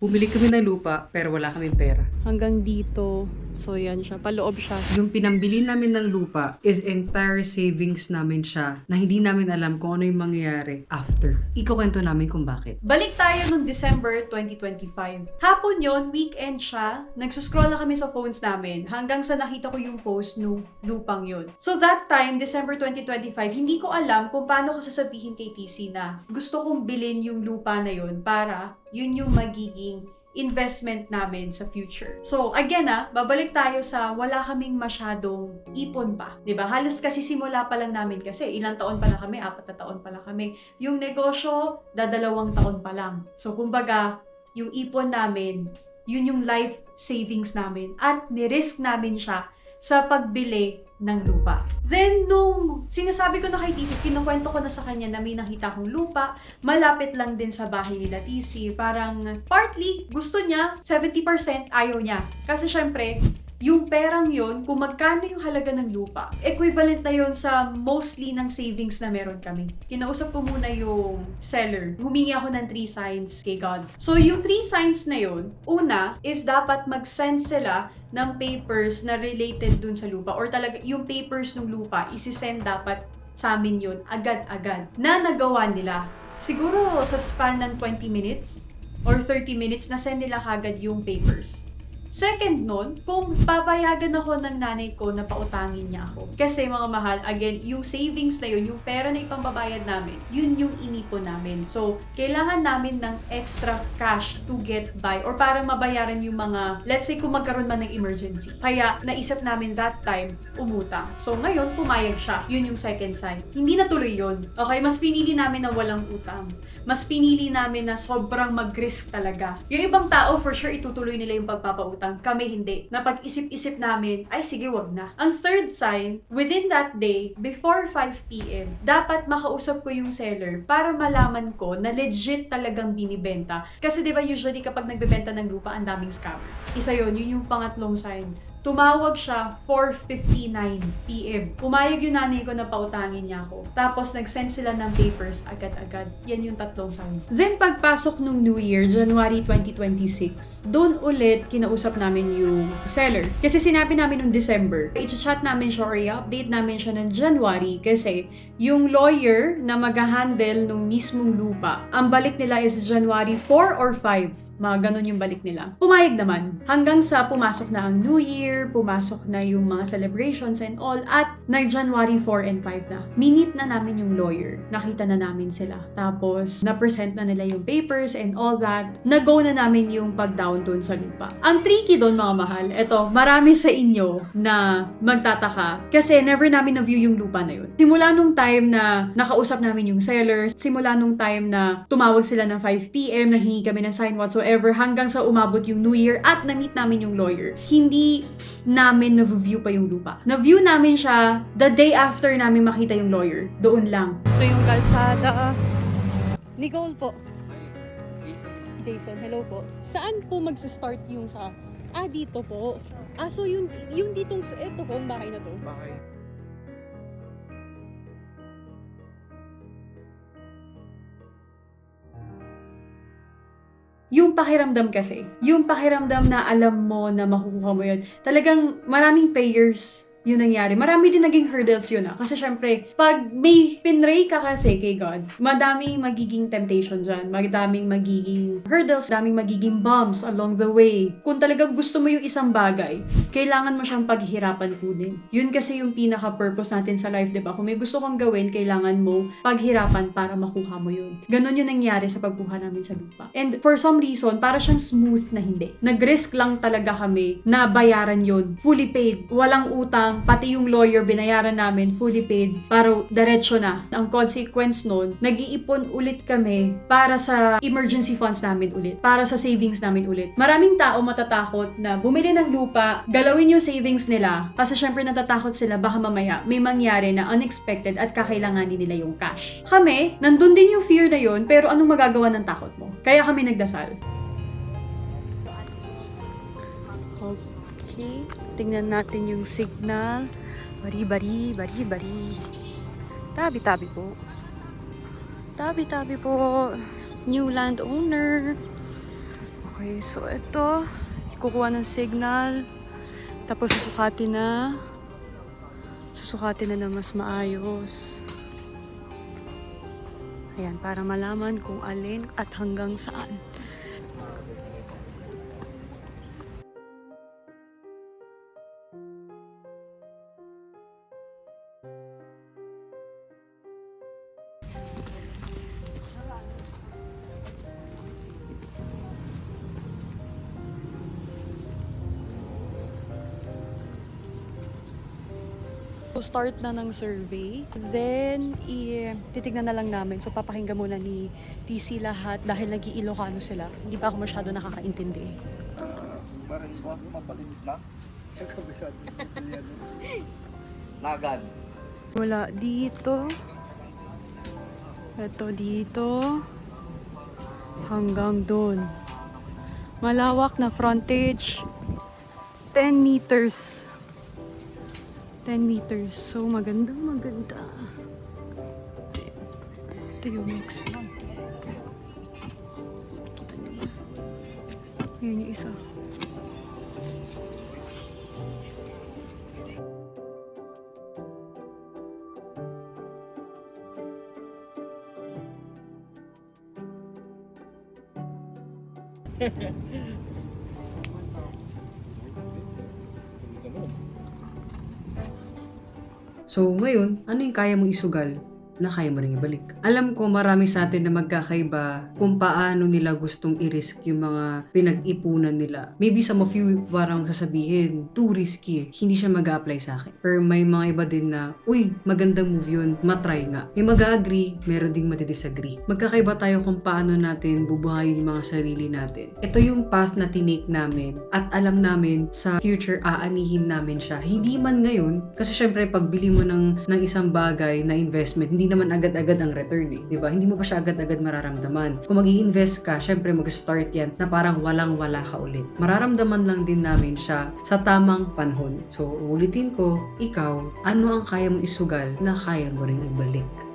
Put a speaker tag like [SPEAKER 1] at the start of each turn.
[SPEAKER 1] Bumili kami ng lupa pero wala kaming pera.
[SPEAKER 2] Hanggang dito. So, yan siya. Paloob siya.
[SPEAKER 1] Yung pinambili namin ng lupa is entire savings namin siya na hindi namin alam kung ano yung mangyayari after. Ikukwento namin kung bakit.
[SPEAKER 2] Balik tayo noong December 2025. Hapon yon, weekend siya. Nagsuscroll na kami sa phones namin hanggang sa nakita ko yung post nung lupang yon. So that time, December 2025, hindi ko alam kung paano ko sasabihin kay TC na gusto kong bilhin yung lupa na yon para yun yung magiging investment namin sa future. So, again babalik tayo sa wala kaming masyadong ipon pa. 'Di ba? Halos kasi simula pa lang namin kasi ilang taon pa lang kami, 4 na taon pa lang kami. Yung negosyo, 2 taon pa lang. So, kumbaga, yung ipon namin, yun yung life savings namin at ni-risk namin siya sa pagbili ng lupa. Then, nung sinasabi ko na kay TC, kinukwento ko na sa kanya na may nakita akong lupa, malapit lang din sa bahay nila TC. Parang partly, gusto niya, 70% ayaw niya. Kasi syempre, yung perang yon, kung magkano yung halaga ng lupa, equivalent na yon sa mostly ng savings na meron kami. Kinausap ko muna yung seller. Humingi ako ng 3 signs kay God. So, yung 3 signs na yon, una is dapat mag-send sila ng papers na related dun sa lupa or talaga yung papers ng lupa, isi-send dapat sa amin yun agad-agad na nagawa nila. Siguro sa span ng 20 minutes or 30 minutes na send nila kagad yung papers. Second nun, kung papayagan ako ng nanay ko na pautangin niya ako. Kasi mga mahal, again, yung savings na yun, yung pera na ipambabayad namin, yun yung inipon namin. So, kailangan namin ng extra cash to get by or para mabayaran yung mga, let's say kung magkaroon man ng emergency. Kaya, naisip namin that time, umutang. So, ngayon, pumayag siya. Yun yung second sign. Hindi natuloy yun. Okay, mas pinili namin na walang utang. Mas pinili namin na sobrang mag-risk talaga. Yung ibang tao, for sure, itutuloy nila yung pagpapautang. Kami hindi. Napag-isip-isip namin, ay sige, wag na. Ang third sign, within that day, before 5 p.m., dapat makausap ko yung seller para malaman ko na legit talagang binibenta. Kasi diba usually kapag nagbebenta ng lupa, ang daming scammer. Isa yun yung pangatlong sign. Tumawag siya 4:59 p.m. Pumayag yung nanay ko na pautangin niya ako. Tapos nag-send sila ng papers agad-agad. Yan yung tatlong sign. Then pagpasok nung New Year, January 2026, doon ulit kinausap namin yung seller. Kasi sinabi namin nung December, i-chat namin siya or i-update namin siya ng January kasi yung lawyer na mag-handle nung mismong lupa, ang balik nila is January 4 or 5. Mga ganun yung balik nila. Pumayag naman. Hanggang sa pumasok na ang New Year, pumasok na yung mga celebrations and all, at nag-January 4 and 5 na. Minute na namin yung lawyer. Nakita na namin sila. Tapos, na-present na nila yung papers and all that. Na-go na namin yung pag-down doon sa lupa. Ang tricky doon, mga mahal, eto, marami sa inyo na magtataka kasi never namin na-view yung lupa na yun. Simula nung time na nakausap namin yung seller, simula nung time na tumawag sila ng 5 p.m., nahingi kami ng sign whatsoever, hanggang sa umabot yung New Year at na-meet namin yung lawyer, hindi namin na-view pa yung lupa. Na-view namin siya the day after namin makita yung lawyer. Doon lang. Ito yung kalsada. Nicole po. Jason, hello po. Saan po magsa-start yung sa... dito po. So yung ditong... Ito po, ang bahay na to.
[SPEAKER 3] Bahay.
[SPEAKER 2] Yung pakiramdam kasi, yung pakiramdam na alam mo na makukuha mo yun, talagang maraming prayers yun nangyari. Marami din naging hurdles yun Kasi syempre, pag may pinray ka kasi kay God, madaming magiging temptation dyan. Madaming magiging hurdles, madaming magiging bumps along the way. Kung talagang gusto mo yung isang bagay, kailangan mo siyang paghihirapan kunin. Yun kasi yung pinaka-purpose natin sa life, diba? Kung may gusto kang gawin, kailangan mo paghirapan para makuha mo yun. Ganon yung nangyari sa pagkuha namin sa lupa. And for some reason, para siyang smooth na hindi. Nag-risk lang talaga kami na bayaran yun. Fully paid. Walang utang. Pati yung lawyer, binayaran namin, fully paid, para diretso na. Ang consequence nun, nag-iipon ulit kami para sa emergency funds namin ulit, para sa savings namin ulit. Maraming tao matatakot na bumili ng lupa, galawin yung savings nila, kasi syempre natatakot sila baka mamaya may mangyari na unexpected at kakailanganin nila yung cash. Kami, nandun din yung fear na yun, pero anong magagawa ng takot mo? Kaya kami nagdasal. Okay, tingnan natin yung signal. Bari. Tabi-tabi po. Tabi-tabi po. New landowner. Okay, so ito, kukuha ng signal, tapos susukatin na mas maayos. Ayan, para malaman kung alin at hanggang saan. So, start na ng survey. Then, titignan na lang namin. So, papakinggan muna ni TC lahat dahil nag-iilocano sila. Hindi pa ako masyado nakakaintindi.
[SPEAKER 3] Nagan.
[SPEAKER 2] Wala dito. Ito dito. Hanggang doon. Malawak na frontage. 10 meters. 10 meters. So, maganda. Ito yung next. Kita niyo ba? Yun yung isa.
[SPEAKER 1] So ngayon, ano yung kaya mong isugal na kaya mo rin ibalik? Alam ko marami sa atin na magkakaiba kung paano nila gustong i-risk yung mga pinag-ipunan nila. Maybe some of you parang sasabihin, too risky, hindi siya mag-a-apply sa akin. Pero may mga iba din na, uy, magandang move yun, matry nga. May mag-agree, meron ding matidisagree. Magkakaiba tayo kung paano natin bubuhayin yung mga sarili natin. Ito yung path na tinake namin at alam namin sa future aanihin namin siya. Hindi man ngayon, kasi syempre pagbili mo ng isang bagay na investment, hindi naman agad-agad ang return eh. Diba? Hindi mo pa siya agad-agad mararamdaman. Kung mag-i-invest ka, syempre mag-start yan na parang walang-wala ka ulit. Mararamdaman lang din namin siya sa tamang panahon. So, ulitin ko, ikaw, ano ang kaya mong isugal na kaya mo rin ibalik?